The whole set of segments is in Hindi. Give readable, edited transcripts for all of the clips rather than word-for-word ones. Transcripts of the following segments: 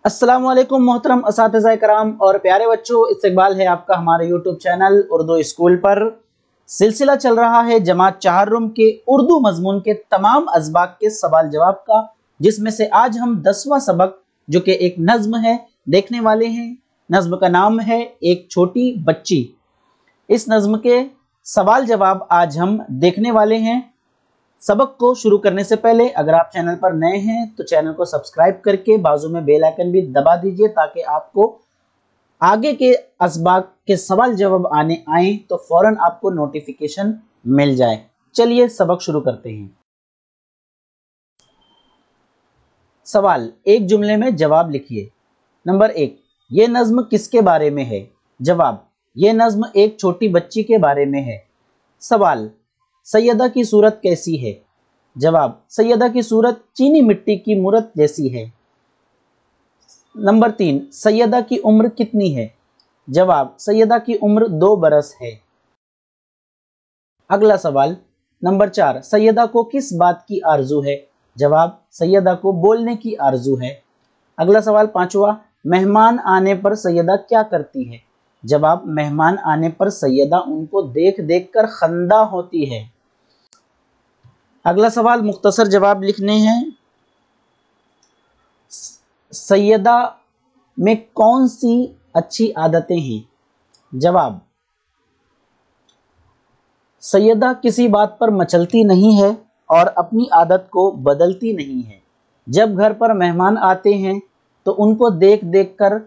अस्सलाम वालेकुम मोहतरम असातिज़ा कराम और प्यारे बच्चों, इस्तकबाल है आपका हमारे यूट्यूब चैनल उर्दू स्कूल पर। सिलसिला चल रहा है जमात चाहरुम के उर्दू मजमून के तमाम अज़बाक के सवाल जवाब का, जिसमें से आज हम 10वां सबक जो कि एक नज़्म है देखने वाले हैं। नज़्म का नाम है एक छोटी बच्ची। इस नज़्म के सवाल जवाब आज हम देखने वाले हैं। सबक को शुरू करने से पहले अगर आप चैनल पर नए हैं तो चैनल को सब्सक्राइब करके बाजू में बेल आइकन भी दबा दीजिए, ताकि आपको आगे के असबाक के सवाल जवाब आए तो फौरन आपको नोटिफिकेशन मिल जाए। चलिए सबक शुरू करते हैं। सवाल, एक जुमले में जवाब लिखिए। नंबर 1, ये नज़्म किसके बारे में है? जवाब, ये नज़्म एक छोटी बच्ची के बारे में है। सवाल, सैयदा की सूरत कैसी है? जवाब, सैयदा की सूरत चीनी मिट्टी की मूरत जैसी है। नंबर 3, सैयदा की उम्र कितनी है? जवाब, सैयदा की उम्र 2 बरस है। अगला सवाल नंबर 4, सैयदा को किस बात की आरजू है? जवाब, सैयदा को बोलने की आरजू है। अगला सवाल 5वां, मेहमान आने पर सैयदा क्या करती है? जवाब, मेहमान आने पर सैयदा उनको देख देख कर खंदा होती है। अगला सवाल मुख्तसर जवाब लिखने हैं। सैयदा में कौन सी अच्छी आदतें हैं? जवाब, सैयदा किसी बात पर मचलती नहीं है और अपनी आदत को बदलती नहीं है। जब घर पर मेहमान आते हैं तो उनको देख देख कर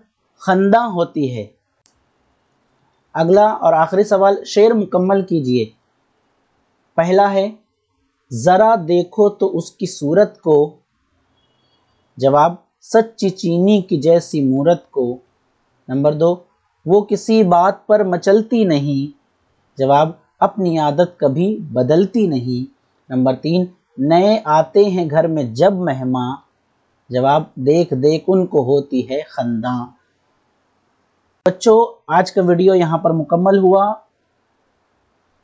खंदा होती है। अगला और आखिरी सवाल, शेर मुकम्मल कीजिए। पहला है, जरा देखो तो उसकी सूरत को। जवाब, सच्ची चीनी की जैसी मूरत को। नंबर 2, वो किसी बात पर मचलती नहीं। जवाब, अपनी आदत कभी बदलती नहीं। नंबर 3, नए आते हैं घर में जब मेहमान। जवाब, देख देख उनको होती है खंदा। बच्चों, आज का वीडियो यहाँ पर मुकम्मल हुआ।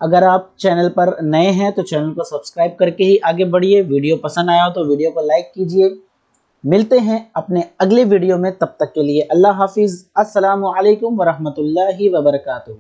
अगर आप चैनल पर नए हैं तो चैनल को सब्सक्राइब करके ही आगे बढ़िए। वीडियो पसंद आया हो तो वीडियो को लाइक कीजिए। मिलते हैं अपने अगले वीडियो में, तब तक के लिए अल्लाह हाफिज़। अस्सलामु अलैकुम वरहमतुल्लाहि वबरकातुहू।